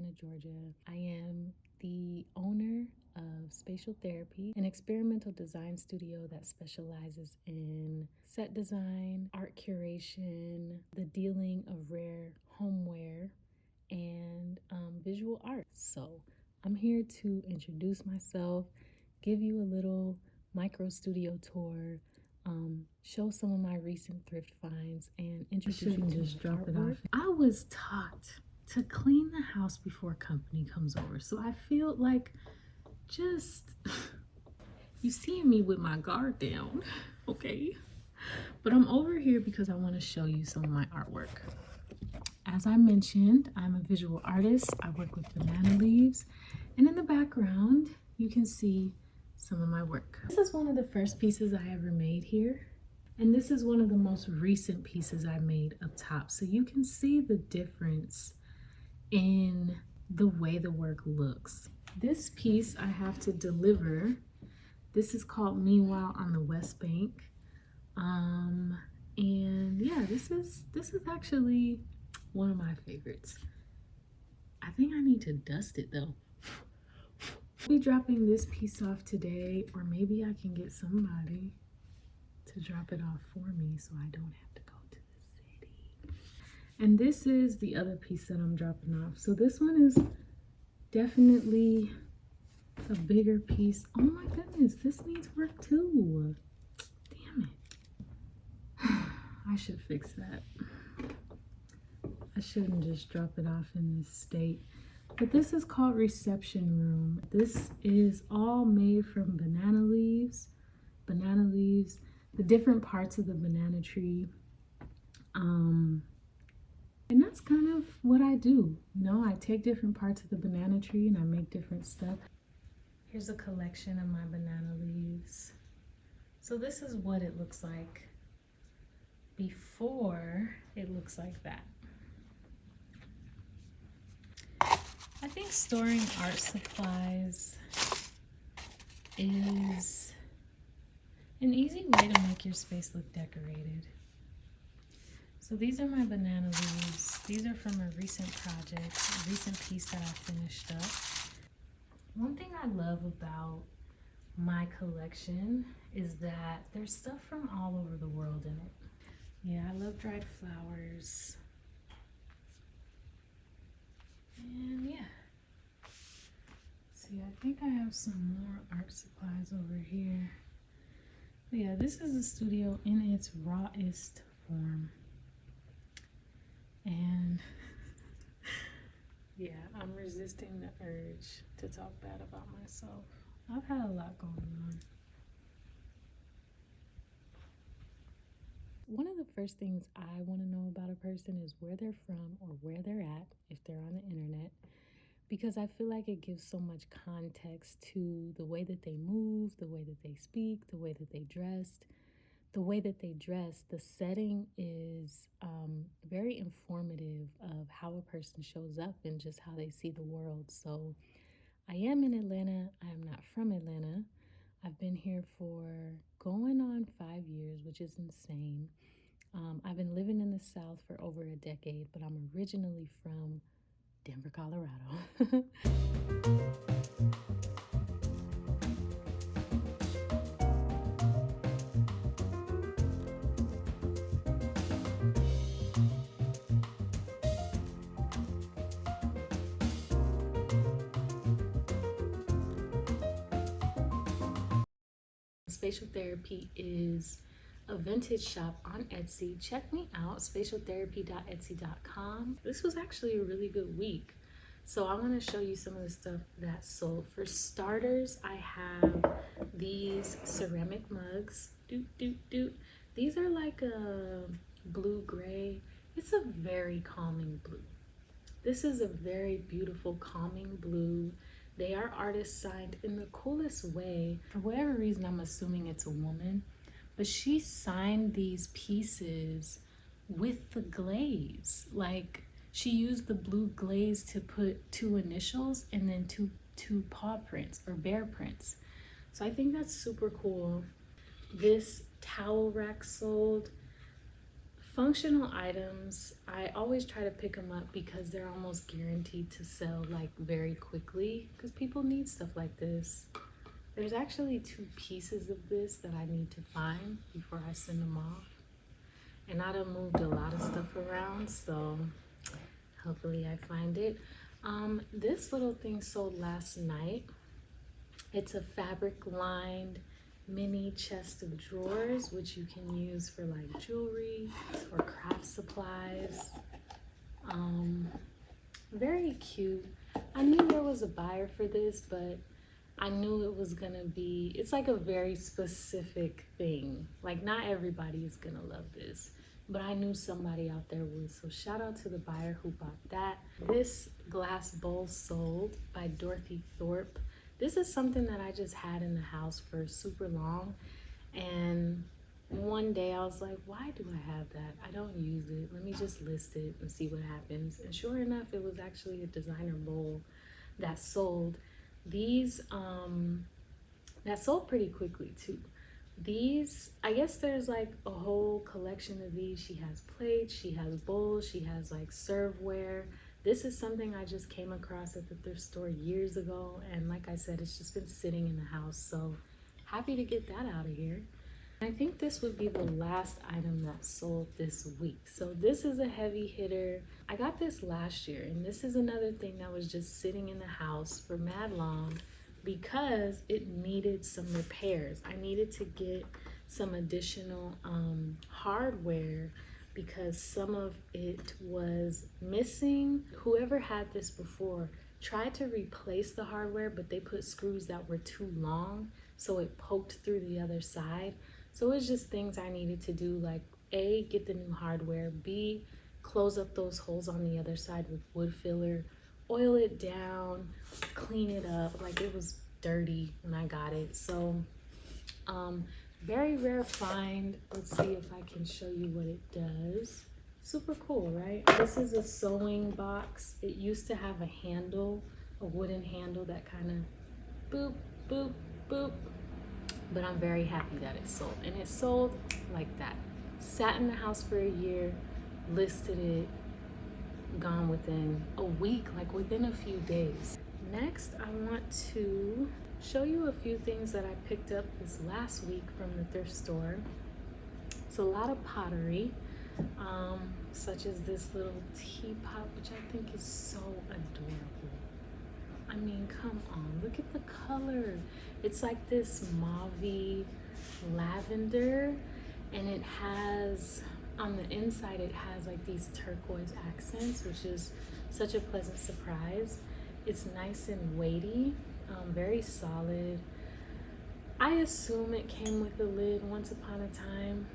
Atlanta, Georgia. I am the owner of Spatial Therapy, an experimental design studio that specializes in set design, art curation, the dealing of rare homeware, and visual art. So I'm here to introduce myself, give you a little micro studio tour, show some of my recent thrift finds, and introduce you to just drop it off. I was taught to clean the house before company comes over, so I feel like just you seeing me with my guard down, okay? But I'm over here because I want to show you some of my artwork. As I mentioned, I'm a visual artist. I work with banana leaves, and in the background you can see some of my work. This is one of the first pieces I ever made here, and this is one of the most recent pieces I made up top. So you can see the difference in the way the work looks. This piece I have to deliver. This is called Meanwhile on the West Bank. And yeah, this is actually one of my favorites. I think I need to dust it though. I'll be dropping this piece off today, or maybe I can get somebody to drop it off for me so I don't have to go to the city. And this is the other piece that I'm dropping off. So this one is definitely a bigger piece. Oh my goodness, this needs work too. Damn it. I should fix that. I shouldn't just drop it off in this state. But this is called Reception Room. This is all made from banana leaves, the different parts of the banana tree. And that's kind of what I do. You know, I take different parts of the banana tree and I make different stuff. Here's a collection of my banana leaves. So this is what it looks like before it looks like that. I think storing art supplies is an easy way to make your space look decorated. So these are my banana leaves. These are from a recent project, a recent piece that I finished up. One thing I love about my collection is that there's stuff from all over the world in it. Yeah, I love dried flowers. And yeah. See, I think I have some more art supplies over here. But yeah, this is the studio in its rawest form. And yeah, I'm resisting the urge to talk bad about myself. I've had a lot going on. One of the first things I want to know about a person is where they're from or where they're at if they're on the internet, because I feel like it gives so much context to the way that they move, the way that they speak, the way that they dressed. The way that they dress, the setting is very informative of how a person shows up and just how they see the world. So I am in Atlanta. I am not from Atlanta. I've been here for going on 5 years, which is insane. I've been living in the South for over a decade, but I'm originally from Denver, Colorado. Spatial Therapy is a vintage shop on Etsy. Check me out, spatialtherapy.etsy.com. This was actually a really good week. So I want to show you some of the stuff that sold. For starters, I have these ceramic mugs. These are like a blue-gray. It's a very calming blue. This is a very beautiful, calming blue. They are artist signed in the coolest way. For whatever reason, I'm assuming it's a woman, but she signed these pieces with the glaze. Like, she used the blue glaze to put 2 initials and then two paw prints or bear prints. So I think that's super cool. This towel rack sold Functional items, I always try to pick them up because they're almost guaranteed to sell like very quickly because people need stuff like this. There's actually 2 pieces of this that I need to find before I send them off. And I done moved a lot of stuff around, so hopefully I find it. This little thing sold last night. It's a fabric lined mini chest of drawers, which you can use for like jewelry or craft supplies. Very cute. I knew there was a buyer for this, but I knew it was gonna be, it's like a very specific thing. Like not everybody is gonna love this, but I knew somebody out there would. So shout out to the buyer who bought that. This glass bowl sold by Dorothy Thorpe. This is something that I just had in the house for super long. And one day I was like, why do I have that? I don't use it. Let me just list it and see what happens. And sure enough, it was actually a designer bowl that sold. These, that sold pretty quickly too. These, I guess there's like a whole collection of these. She has plates, she has bowls, she has like serveware. This is something I just came across at the thrift store years ago. And like I said, it's just been sitting in the house. So happy to get that out of here. I think this would be the last item that sold this week. So this is a heavy hitter. I got this last year, and this is another thing that was just sitting in the house for mad long because it needed some repairs. I needed to get some additional hardware because some of it was missing. Whoever had this before tried to replace the hardware, but they put screws that were too long, so it poked through the other side. So it's just things I needed to do, like A, get the new hardware, B, close up those holes on the other side with wood filler, oil it down, clean it up. Like it was dirty when I got it. So very rare find. Let's see if I can show you what it does. Super cool, right? This is a sewing box. It used to have a handle, a wooden handle that kind of boop, boop, boop. But I'm very happy that it sold. And it sold like that. Sat in the house for a year, listed it, gone within a week, like within a few days. Next, I want to show you a few things that I picked up this last week from the thrift store. It's a lot of pottery, such as this little teapot, which I think is so adorable. I mean, come on, look at the color. It's like this mauve lavender, and it has, on the inside, it has like these turquoise accents, which is such a pleasant surprise. It's nice and weighty, very solid. I assume it came with a lid once upon a time,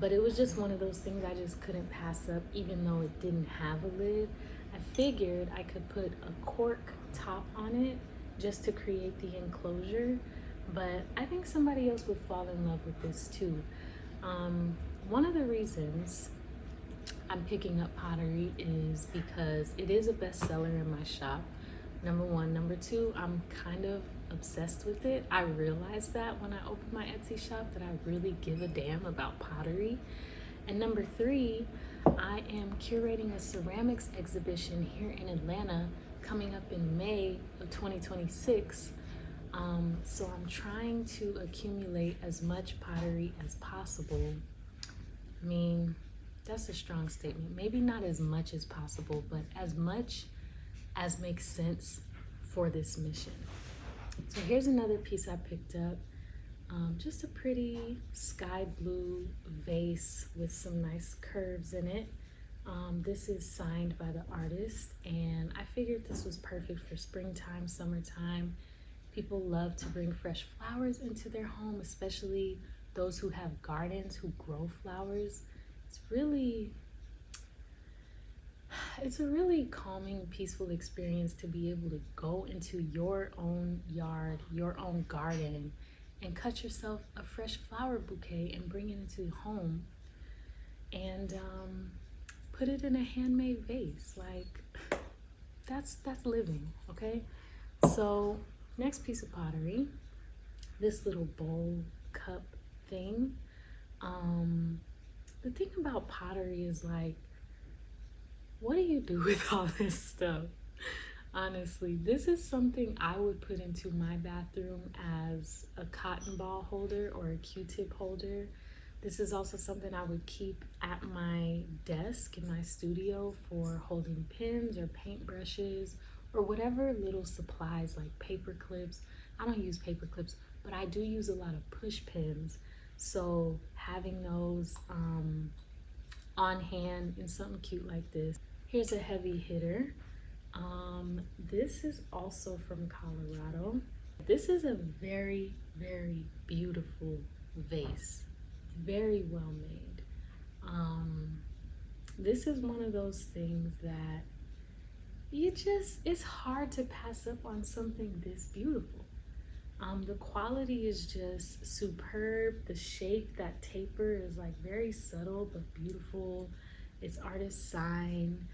but it was just one of those things I just couldn't pass up, even though it didn't have a lid. I figured I could put a cork top on it just to create the enclosure, but I think somebody else would fall in love with this too. One of the reasons I'm picking up pottery is because it is a bestseller in my shop, number one. Number two, I'm kind of obsessed with it. I realized that when I opened my Etsy shop that I really give a damn about pottery. And number three, I am curating a ceramics exhibition here in Atlanta coming up in May of 2026. So I'm trying to accumulate as much pottery as possible. I mean, that's a strong statement. Maybe not as much as possible, but as much as makes sense for this mission. So here's another piece I picked up. Just a pretty sky blue vase with some nice curves in it. This is signed by the artist, and I figured this was perfect for springtime, summertime. People love to bring fresh flowers into their home, especially those who have gardens, who grow flowers. It's a really calming, peaceful experience to be able to go into your own yard, your own garden, and cut yourself a fresh flower bouquet and bring it into your home and put it in a handmade vase. Like, that's living, okay? So next piece of pottery, this little bowl cup thing. the thing about pottery is like, what do you do with all this stuff? Honestly, this is something I would put into my bathroom as a cotton ball holder or a Q-tip holder. This is also something I would keep at my desk in my studio for holding pens or paintbrushes or whatever little supplies like paper clips. I don't use paper clips, but I do use a lot of push pins. So having those on hand in something cute like this. Here's a heavy hitter. This is also from Colorado. This is a very, very beautiful vase. Very well made. This is one of those things that it's hard to pass up on something this beautiful. The quality is just superb. The shape, that taper is like very subtle but beautiful. It's artist sign.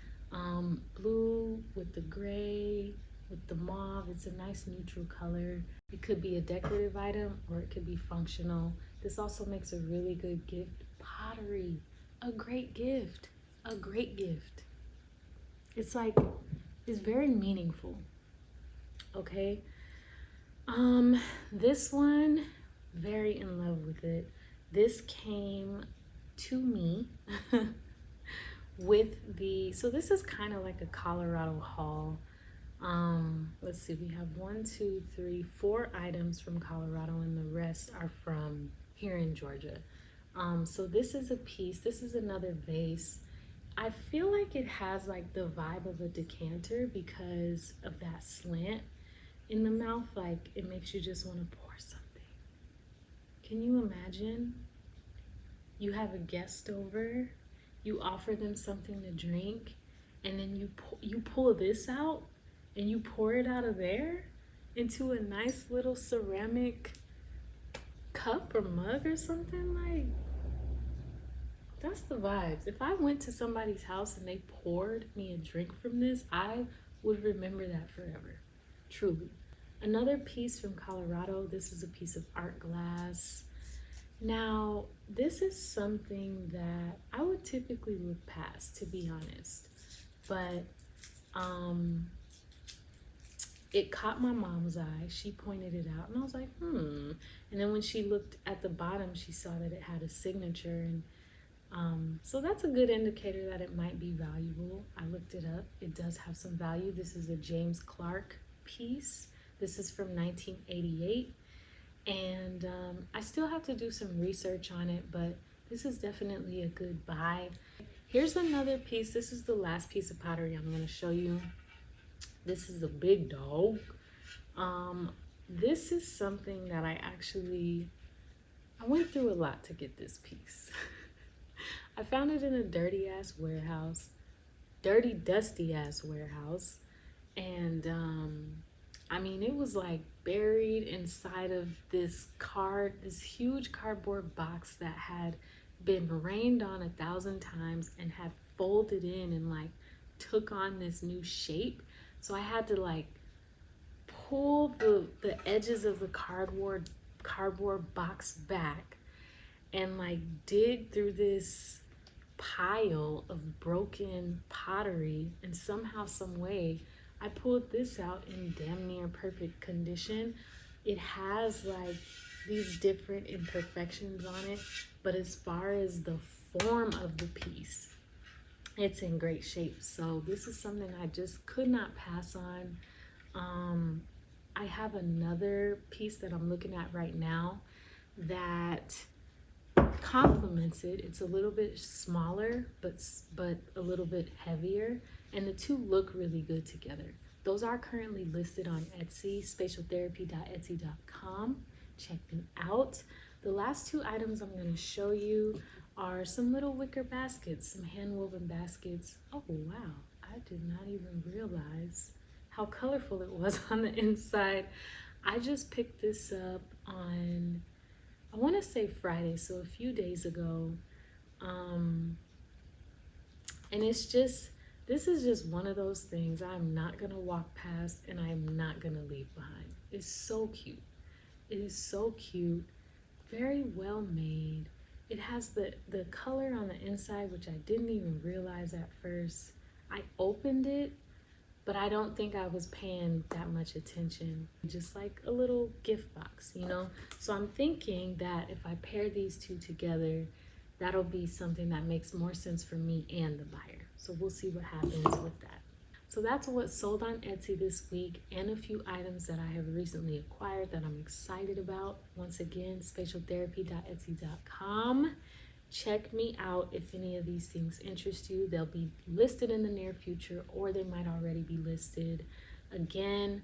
Blue with the gray, with the mauve. It's a nice neutral color. It could be a decorative item or it could be functional. This also makes a really good gift. Pottery, a great gift, a great gift. It's like, it's very meaningful, okay? This one, very in love with it. This came to me with so this is kind of like a Colorado haul. Let's see, we have 4 items from Colorado and the rest are from here in Georgia. So this is a piece, this is another vase. I feel like it has like the vibe of a decanter because of that slant in the mouth. Like it makes you just want to pour something. Can you imagine? You have a guest over, you offer them something to drink, and then you pull this out and you pour it out of there into a nice little ceramic cup or mug or something. Like, that's the vibes. If I went to somebody's house and they poured me a drink from this, I would remember that forever, truly. Another piece from Colorado, this is a piece of art glass. Now, this is something that I would typically look past, to be honest, but it caught my mom's eye. She pointed it out and I was like, And then when she looked at the bottom, she saw that it had a signature, and so that's a good indicator that it might be valuable. I looked it up. It does have some value. This is a James Clark piece. This is from 1988. And I still have to do some research on it, but this is definitely a good buy. Here's another piece. This is the last piece of pottery I'm going to show you. This is a big dog. This is something that I went through a lot to get this piece. I found it in a dirty, dusty ass warehouse. And I mean, it was like buried inside of this huge cardboard box that had been rained on 1,000 times and had folded in and like took on this new shape. So I had to like pull the edges of the cardboard box back and like dig through this pile of broken pottery, and somehow, some way, I pulled this out in damn near perfect condition. It has like these different imperfections on it, but as far as the form of the piece, it's in great shape. So this is something I just could not pass on. I have another piece that I'm looking at right now that complements it. It's a little bit smaller, but a little bit heavier, and the two look really good together. Those are currently listed on Etsy, spatialtherapy.etsy.com. Check them out. The last 2 items I'm going to show you are some little wicker baskets, some hand-woven baskets. Oh wow, I did not even realize how colorful it was on the inside. I just picked this up on, I want to say Friday, so a few days ago. And this is just one of those things I'm not going to walk past and I'm not going to leave behind. It's so cute. It is so cute. Very well made. It has the color on the inside, which I didn't even realize at first. I opened it, but I don't think I was paying that much attention. Just like a little gift box, you know? So I'm thinking that if I pair these two together, that'll be something that makes more sense for me and the buyer. So we'll see what happens with that. So that's what sold on Etsy this week, and a few items that I have recently acquired that I'm excited about. Once again, spatialtherapy.etsy.com. Check me out if any of these things interest you. They'll be listed in the near future, or they might already be listed. Again,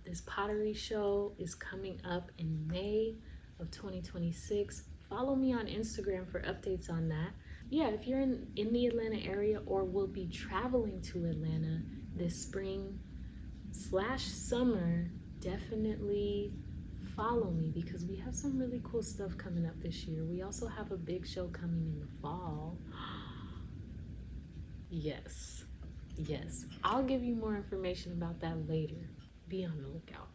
this pottery show is coming up in May of 2026. Follow me on Instagram for updates on that. Yeah, if you're in the Atlanta area or will be traveling to Atlanta this spring/summer, definitely follow me because we have some really cool stuff coming up this year. We also have a big show coming in the fall. Yes, I'll give you more information about that later. Be on the lookout.